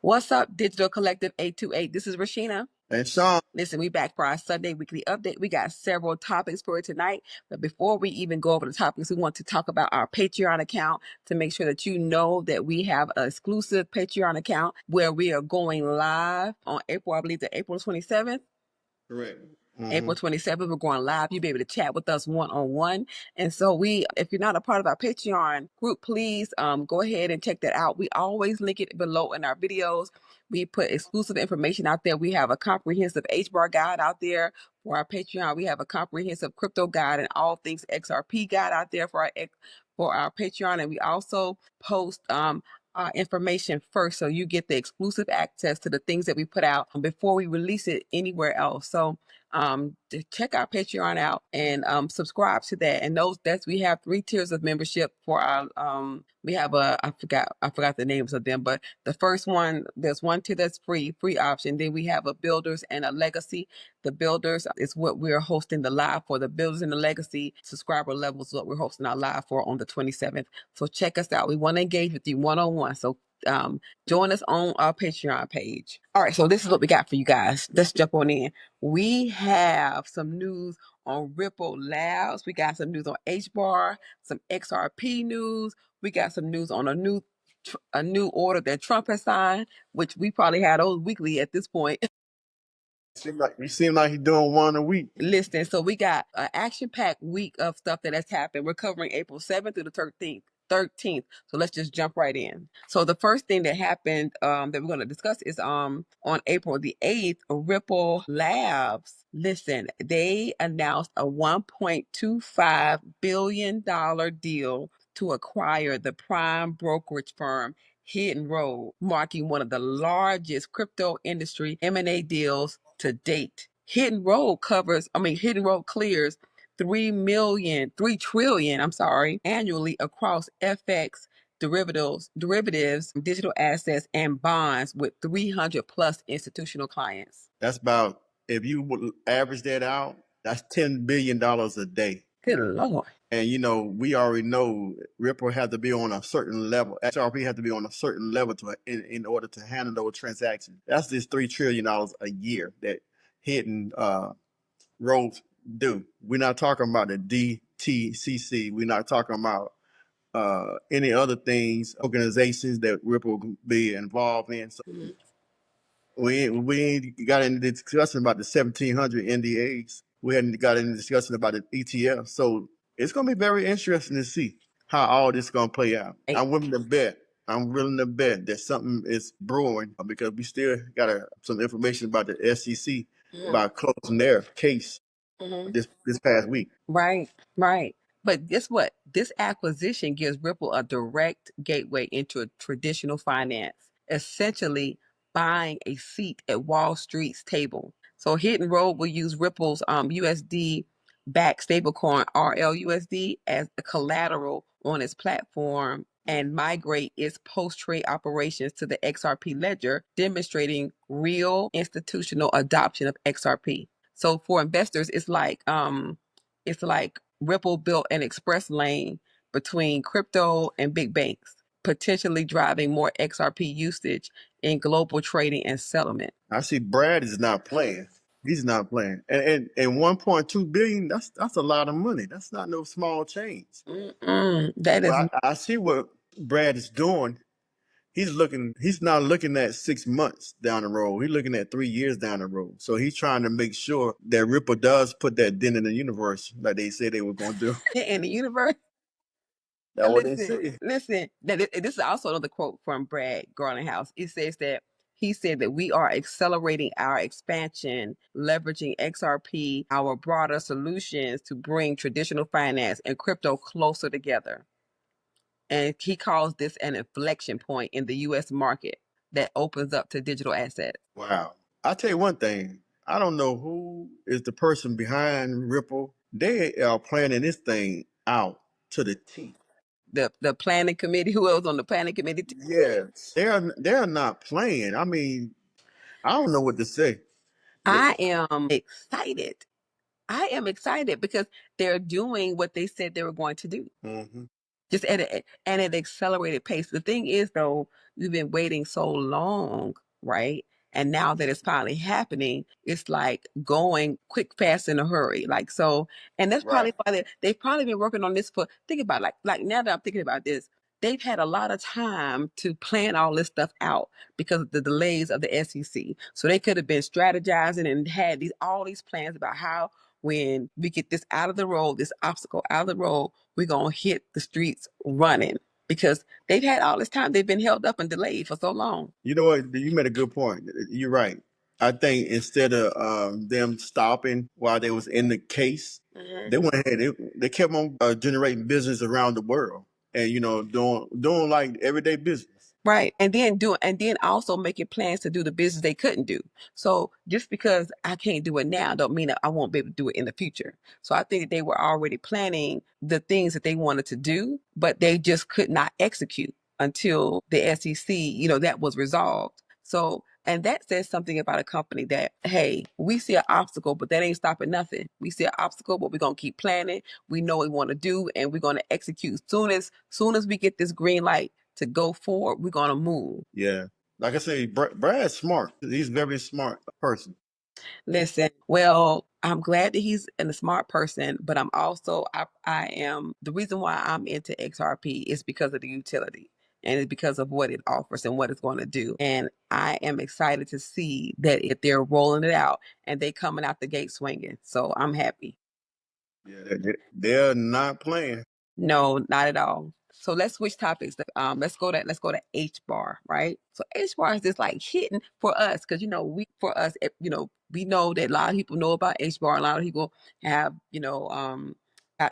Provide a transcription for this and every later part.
What's up, Digital Collective 828? This is Rashina. And Sean. Listen, we back for our Sunday weekly update. We got several topics for tonight. But before we even go over the topics, we want to talk about our Patreon account to make sure that you know that we have an exclusive Patreon account where we are going live on April, I believe, the April 27th. Correct. April 27th, we're going live. You'll be able to chat with us one-on-one. And so if you're not a part of our Patreon group, please go ahead and check that out. We always link it below in our videos. We put exclusive information out there. We have a comprehensive HBAR guide out there for our Patreon. We have a comprehensive crypto guide and all things XRP guide out there for our Patreon. And we also post information first, so you get the exclusive access to the things that we put out before we release it anywhere else. So to check our Patreon out and subscribe to that. And we have 3 tiers of membership for our we have I forgot the names of them, but the first one, there's one tier that's free option. Then we have a builders and a legacy. The builders is what we're hosting the live for. The builders and the legacy subscriber levels is what we're hosting our live for on the 27th. So check us out. We want to engage with you one-on-one. So join us on our Patreon page. All right, so this is what we got for you guys. Let's jump on in. We have some news on Ripple Labs. We got some news on HBAR, some XRP news. We got some news on a new order that Trump has signed, which we probably had those weekly at this point. You seem like he's doing one a week. Listen, so we got an action-packed week of stuff that has happened. We're covering April 7th through the 13th. So let's just jump right in. So the first thing that happened that we're going to discuss is on April the 8th, Ripple Labs. Listen, they announced a $1.25 billion deal to acquire the prime brokerage firm Hidden Road, marking one of the largest crypto industry M&A deals to date. Hidden Road clears 3 trillion annually across FX, derivatives, digital assets, and bonds with 300 plus institutional clients. That's about, if you would average that out, that's $10 billion a day. Good Lord. And we already know Ripple had to be on a certain level. XRP had to be on a certain level in order to handle those transactions. That's just $3 trillion a year that Hidden Roads do. We're not talking about the DTCC. We're not talking about any other things, organizations that Ripple will be involved in. So we ain't got into the discussion about the 1,700 NDAs. We hadn't got into discussion about the ETF. So it's going to be very interesting to see how all this is going to play out. I'm willing to bet that something is brewing because we still got some information about the SEC about closing their case this past week. Right. But guess what? This acquisition gives Ripple a direct gateway into traditional finance, essentially buying a seat at Wall Street's table. So Hidden Road will use Ripple's USD backed stablecoin RLUSD as a collateral on its platform and migrate its post-trade operations to the XRP ledger, demonstrating real institutional adoption of XRP. So for investors, it's like Ripple built an express lane between crypto and big banks, potentially driving more XRP usage in global trading and settlement. I see Brad is not playing. He's not playing. And 1.2 billion, that's a lot of money. That's not no small change. That is. I see what Brad is doing. He's not looking at 6 months down the road. He's looking at 3 years down the road. So he's trying to make sure that Ripple does put that dent in the universe like they said they were going to do. In the universe. That's what they say. Listen, this is also another quote from Brad Garlinghouse. It says that he said that we are accelerating our expansion, leveraging XRP, our broader solutions to bring traditional finance and crypto closer together. And he calls this an inflection point in the U.S. market that opens up to digital assets. Wow. I'll tell you one thing. I don't know who is the person behind Ripple. They are planning this thing out to the T. The planning committee, who else on the planning committee? Yes. They're not playing. I mean, I don't know what to say. I am excited. I am excited because they're doing what they said they were going to do. just at an accelerated pace. The thing is, though, we've been waiting so long, right? And now that it's finally happening, it's like going quick, fast, in a hurry. Like so, and that's Right. probably why they've probably been working on this for. Think about it, like now that I'm thinking about this, they've had a lot of time to plan all this stuff out because of the delays of the SEC. So they could have been strategizing and had all these plans about how when we get this out of the road, this obstacle out of the road, we're going to hit the streets running because they've had all this time. They've been held up and delayed for so long. You know what? You made a good point. You're right. I think instead of them stopping while they was in the case, they went ahead. They kept on generating business around the world, and doing like everyday business. Right. And then also making plans to do the business they couldn't do. So just because I can't do it now don't mean that I won't be able to do it in the future. So I think that they were already planning the things that they wanted to do, but they just could not execute until the SEC, that was resolved. So, and that says something about a company that, hey, we see an obstacle, but that ain't stopping nothing. We see an obstacle, but we're gonna keep planning. We know what we want to do, and we're gonna execute. Soon as we get this green light to go forward, we're gonna move. Yeah, like I say, Brad's smart. He's a very smart person. Listen, well, I'm glad that he's a smart person, but I am the reason why I'm into XRP is because of the utility. And it's because of what it offers and what it's going to do. And I am excited to see that if they're rolling it out and they coming out the gate swinging. So I'm happy. Yeah, they're not playing. No, not at all. So let's switch topics. Let's go to HBAR, right? So HBAR is just like hitting for us because we know that a lot of people know about HBAR. A lot of people have gotten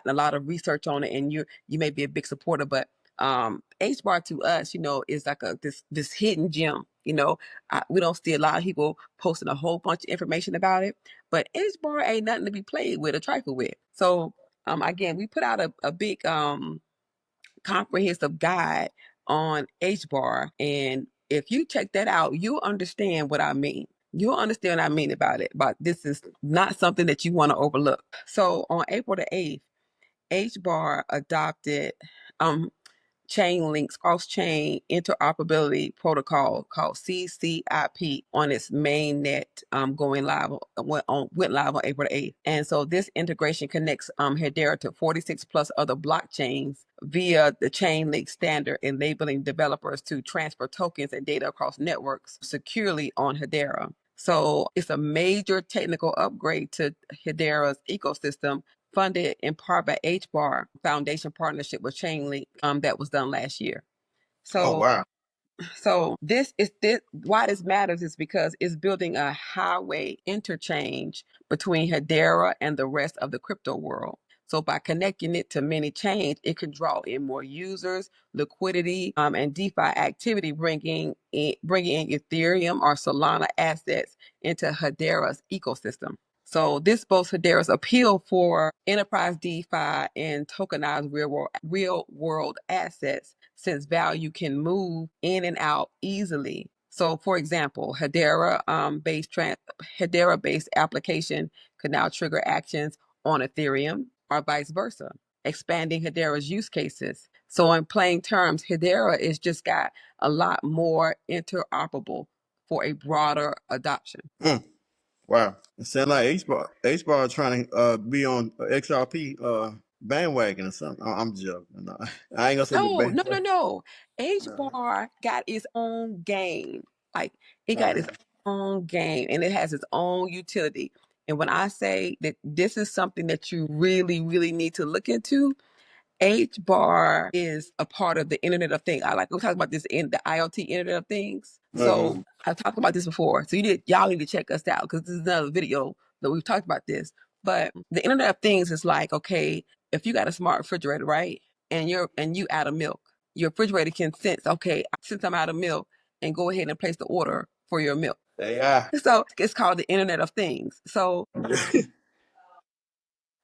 a lot of research on it, and you may be a big supporter, but HBAR to us, is like this hidden gem. We don't see a lot of people posting a whole bunch of information about it, but HBAR ain't nothing to be played with or trifled with. So again, we put out a big comprehensive guide on HBAR, and if you check that out, you'll understand what I mean. You'll understand what I mean about it. But this is not something that you want to overlook. So on April the 8th, HBAR adopted Chainlink's cross-chain interoperability protocol called CCIP on its main net, went live on April 8th. And so this integration connects Hedera to 46 plus other blockchains via the Chainlink standard, enabling developers to transfer tokens and data across networks securely on Hedera. So it's a major technical upgrade to Hedera's ecosystem, funded in part by HBAR Foundation partnership with Chainlink that was done last year. Oh So wow. this why this matters is because it's building a highway interchange between Hedera and the rest of the crypto world. So by connecting it to many chains, it can draw in more users, liquidity, and DeFi activity, bringing in Ethereum or Solana assets into Hedera's ecosystem. So this boasts Hedera's appeal for enterprise DeFi and tokenized real world assets, since value can move in and out easily. So, for example, Hedera based application could now trigger actions on Ethereum or vice versa, expanding Hedera's use cases. So, in plain terms, Hedera is just got a lot more interoperable for a broader adoption. Mm, wow. It sounds like H bar trying to be on XRP bandwagon or something. I'm joking. No, I ain't gonna say the No, no, no, bandwagon. no. H No. bar got its own game. Like it got its Okay. own game and it has its own utility. And when I say that this is something that you really, really need to look into, H bar is a part of the Internet of Things. We talked about this in the IoT Internet of Things. So I've talked about this before. So y'all need to check us out because this is another video that we've talked about this. But the Internet of Things is like, okay, if you got a smart refrigerator, right? And you out of milk, your refrigerator can sense, okay, since I'm out of milk, and go ahead and place the order for your milk. AI. So it's called the Internet of Things. So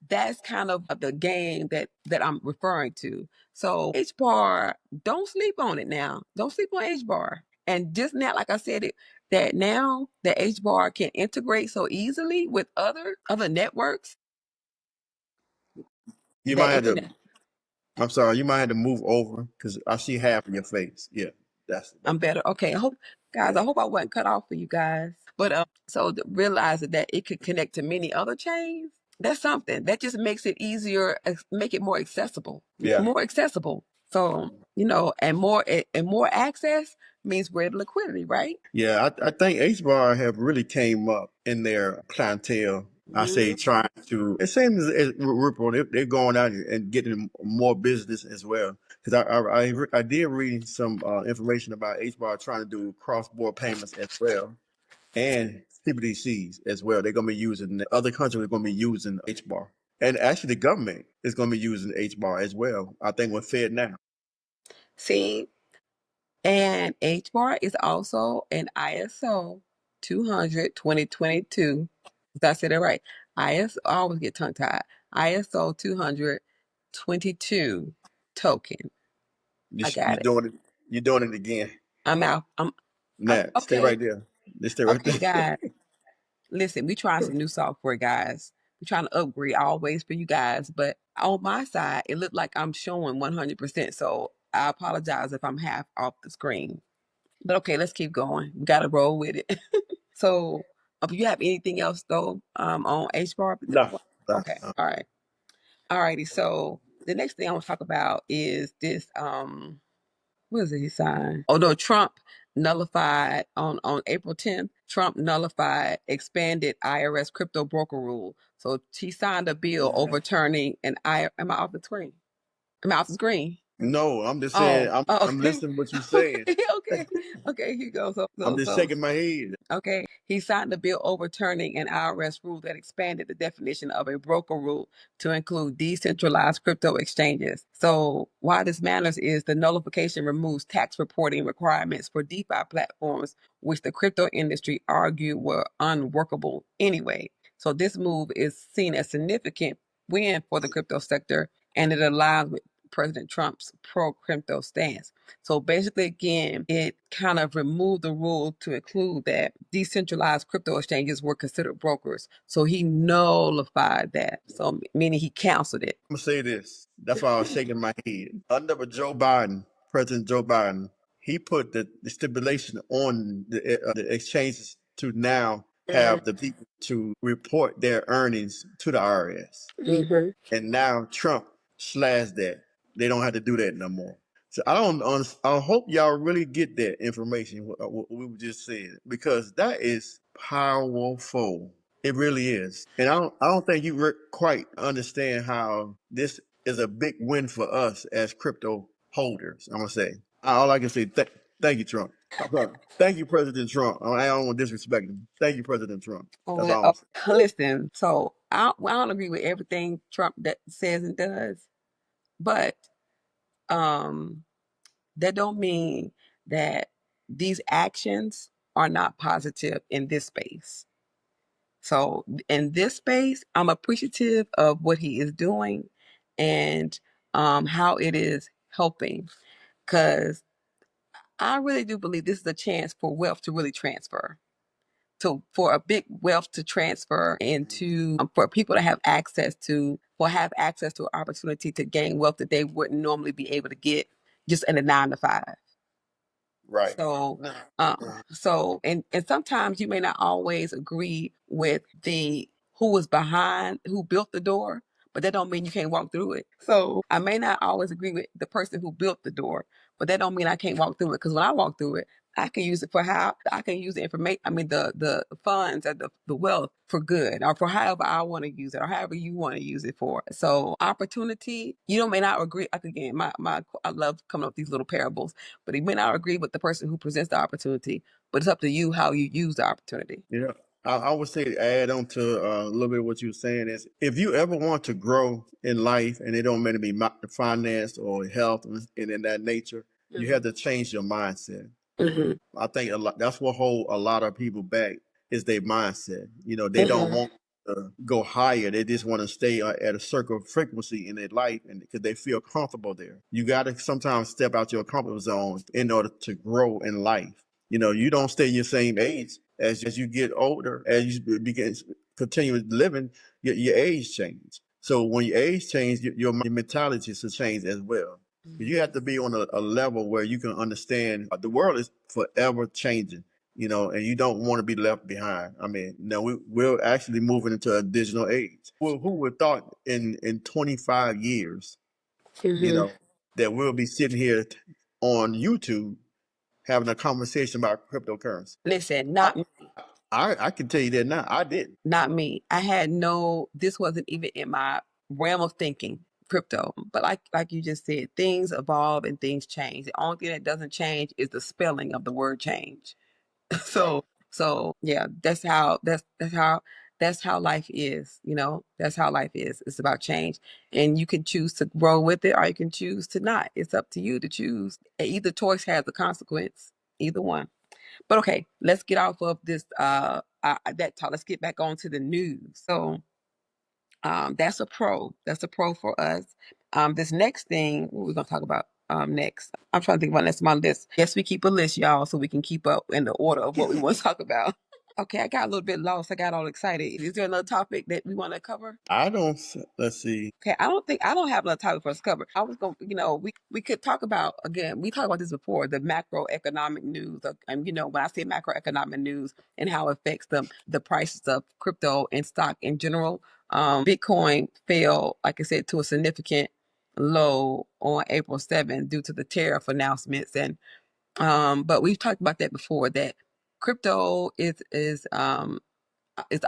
that's kind of the game that I'm referring to. So HBAR, don't sleep on it now. Don't sleep on HBAR. And just now, like I said, that now that HBAR can integrate so easily with other networks, You that might have to internet. I'm sorry, you might have to move over because I see half of your face. Yeah, that's I'm better. Okay. I hope, guys, I hope I wasn't cut off for you guys. But so realizing that it could connect to many other chains, that's something that just makes it easier, make it more accessible. yeah. More accessible. So, and more access means greater liquidity, right? Yeah, I think HBAR have really came up in their clientele. I say trying to. It seems as Ripple they're going out and getting more business as well. Because I did read some information about HBAR trying to do cross border payments as well and CBDCs as well. They're going to be using other countries are going to be using HBAR, and actually the government is going to be using HBAR as well. I think with Fed now. See, and HBAR is also an ISO 200 2022. Did I say that right? ISO, I always get tongue tied. ISO 222 token. I got You it. doing it. You're doing it again. I'm out. Nah, stay Okay. right there. Just stay right Okay, there. guys. Listen, we trying some new software, guys. We trying to upgrade always for you guys. But on my side, it looked like I'm showing 100%. So I apologize if I'm half off the screen. But okay, let's keep going. We got to roll with it. So, if you have anything else though, on HBAR at this No, point? no, Okay, no. all right, all righty. So the next thing I want to talk about is this. What is it he signed? Oh no, Trump nullified on April 10th. Trump nullified expanded IRS crypto broker rule. So he signed a bill overturning an I. Am I off the screen? Am I off the screen? No, I'm just saying. Oh, I'm okay, listening to what you're saying. okay, okay. Here you go. So, I'm so, just so shaking my head. Okay, he signed a bill overturning an IRS rule that expanded the definition of a broker rule to include decentralized crypto exchanges. So, why this matters is the nullification removes tax reporting requirements for DeFi platforms, which the crypto industry argued were unworkable anyway. So, this move is seen as significant win for the crypto sector, and it aligns with President Trump's pro crypto stance. So basically, again, it kind of removed the rule to include that decentralized crypto exchanges were considered brokers. So he nullified that. So meaning he canceled it. I'm gonna say this. That's why I was shaking my head. Under Joe Biden, President Joe Biden, he put the stipulation on the exchanges to now have the people to report their earnings to the IRS. Mm-hmm. And now Trump slashed that. They don't have to do that no more. So I hope y'all really get that information what we just said because that is powerful. It really is, and I don't think you quite understand how this is a big win for us as crypto holders. I'm gonna say all I can say. Thank you, Trump. Thank you, President Trump. I don't want to disrespect him. Thank you, President Trump. That's all I'm saying. Listen, so I don't agree with everything Trump that says and does, but um, that don't mean that these actions are not positive in this space. So in this space, I'm appreciative of what he is doing and how it is helping. Because I really do believe this is a chance for wealth to really transfer. So for a big wealth to transfer into for people to have access to an opportunity to gain wealth that they wouldn't normally be able to get just in a 9 to 5. Right. So, and sometimes you may not always agree with the who was behind, who built the door, but that don't mean you can't walk through it. So I may not always agree with the person who built the door, but that don't mean I can't walk through it. Because when I walk through it, I can use it for how I can use the information. I mean, the funds and the wealth for good, or for however I want to use it, or however you want to use it for. So opportunity, may not agree. Like again, my I love coming up with these little parables, but he may not agree with the person who presents the opportunity. But it's up to you how you use the opportunity. Yeah. I would say to add on to a little bit of what you were saying is if you ever want to grow in life and it don't matter to be finance or health and in that nature, you have to change your mindset. Mm-hmm. I think that's what hold a lot of people back is their mindset. They don't want to go higher. They just want to stay at a certain frequency in their life, and because they feel comfortable there. You got to sometimes step out your comfort zone in order to grow in life. You don't stay your same age as you get older. As you begin continue living, your age changes. So when your age change, your mentality should change as well. You have to be on a level where you can understand the world is forever changing, and you don't want to be left behind. I mean, now we're actually moving into a digital age. Well, who would thought in 25 years, that we'll be sitting here on YouTube having a conversation about cryptocurrency? Listen, I can tell you that now. I didn't. not me. This wasn't even in my realm of thinking, crypto. But like you just said, things evolve and things change. The only thing that doesn't change is the spelling of the word change. So yeah, that's how life is, That's how life is. It's about change. And you can choose to grow with it or you can choose to not. It's up to you to choose. Either choice has a consequence. Either one. But okay, let's get off of this that talk. Let's get back on to the news. So that's a pro. That's a pro for us. This next thing, what we're gonna talk about next. I'm trying to think about next on my list. Yes, we keep a list, y'all, so we can keep up in the order of what we want to talk about. Okay, I got a little bit lost. I got all excited. Is there another topic that we want to cover? I don't. Let's see. Okay, I don't have another topic for us to cover. I was going, we could talk about again. We talked about this before, the macroeconomic news, and when I say macroeconomic news and how it affects the prices of crypto and stock in general. Bitcoin fell, like I said, to a significant low on April 7th due to the tariff announcements, and but we've talked about that before. That crypto is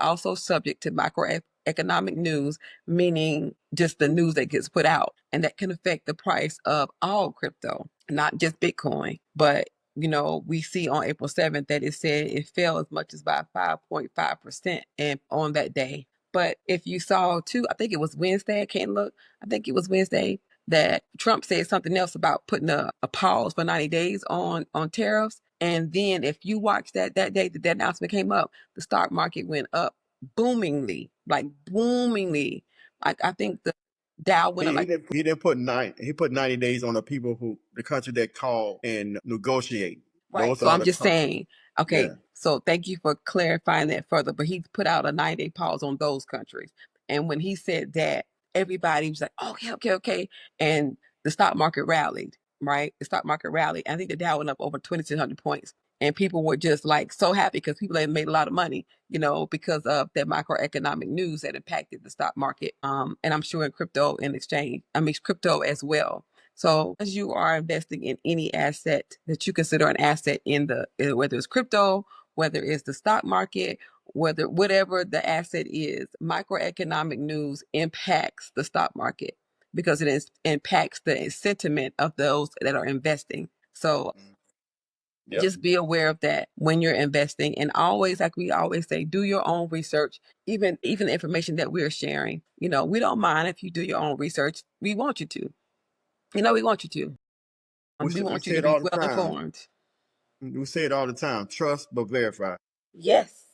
also subject to macroeconomic news, meaning just the news that gets put out, and that can affect the price of all crypto, not just Bitcoin. But we see on April 7th that it said it fell as much as by 5.5% and on that day. But if you saw too, I think it was Wednesday, I can't look. I think it was Wednesday that Trump said something else about putting a pause for 90 days on tariffs. And then if you watch that day that announcement came up, the stock market went up boomingly, like boomingly. I think the Dow went up like He didn't put he put 90 days on the country that call and negotiate. right. Those So are I'm the just countries. saying, okay, Yeah. so thank you for clarifying that further. But he put out a 90-day pause on those countries. And when he said that, everybody was like, okay. And the stock market rallied, right? The stock market rallied. I think the Dow went up over 2,600 points. And people were just like so happy because people had made a lot of money, because of that macroeconomic news that impacted the stock market. And I'm sure in crypto and crypto as well. So as you are investing in any asset that you consider an asset whether it's crypto, whether it's the stock market, whatever the asset is, macroeconomic news impacts the stock market because impacts the sentiment of those that are investing. So Yep. just be aware of that when you're investing, and always, like we always say, do your own research. Even the information that we're sharing, we don't mind if you do your own research. We want you to. We want you to. We We want you say to it be all the well time. informed. We say it all the time. Trust but verify. Yes.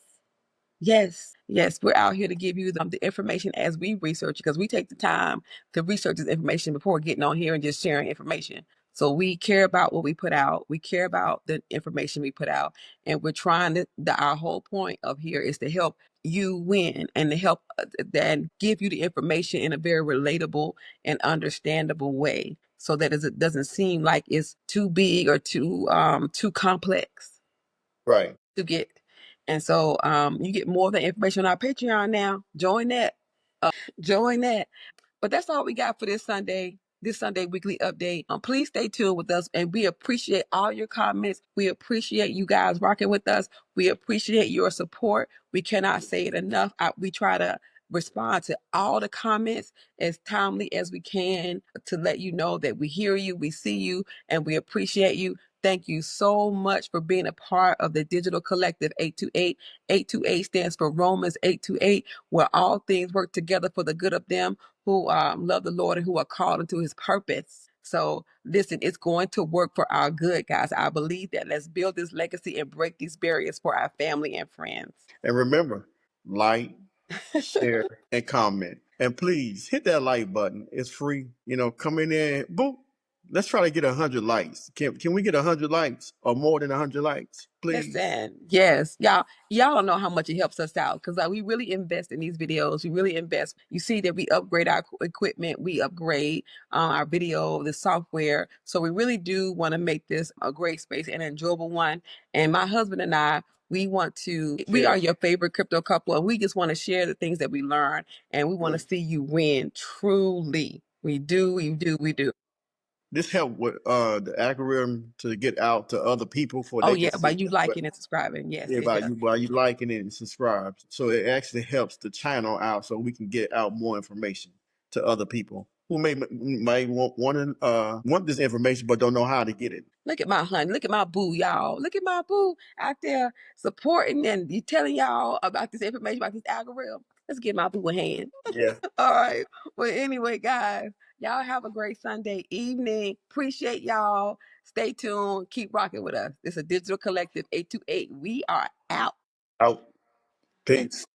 Yes. We're out here to give you the information as we research because we take the time to research this information before getting on here and just sharing information. So we care about what we put out. We care about the information we put out, and we're trying our whole point of here is to help you win and to help and give you the information in a very relatable and understandable way, so that it doesn't seem like it's too big or too complex Right. to get. And so you get more of the information on our Patreon now. Join that. Join that. But that's all we got for this Sunday weekly update. Please stay tuned with us, and we appreciate all your comments. We appreciate you guys rocking with us. We appreciate your support. We cannot say it enough. We try to respond to all the comments as timely as we can to let you know that we hear you, we see you, and we appreciate you. Thank you so much for being a part of the Digital Collective 828. 828 stands for Romans 828, where all things work together for the good of them who love the Lord and who are called into his purpose. So listen, it's going to work for our good, guys. I believe that. Let's build this legacy and break these barriers for our family and friends. And remember, like, share, and comment. And please hit that like button. It's free. Come in there, boop. let's try to get 100 likes. Can we get 100 likes or more than 100 likes, please? Listen, yes, y'all don't know how much it helps us out because we really invest in these videos. We really invest. You see that we upgrade our equipment, we upgrade our video, the software. So we really do want to make this a great space and an enjoyable one. And my husband and I, we are your favorite crypto couple, and we just want to share the things that we learn, and we want to see you win truly. We do, we do, we do. This help with the algorithm to get out to other people for Oh they can yeah, by see. you liking and subscribing. Yes, Yeah, it does. by you liking it and subscribe. So it actually helps the channel out so we can get out more information to other people who may want this information but don't know how to get it. Look at my honey. Look at my boo, y'all. Look at my boo out there supporting and you telling y'all about this information, about this algorithm. Let's give my boo a hand. Yeah. All right. Well, anyway, guys, y'all have a great Sunday evening. Appreciate y'all. Stay tuned. Keep rocking with us. It's a digital collective 828. We are out. Out. Peace.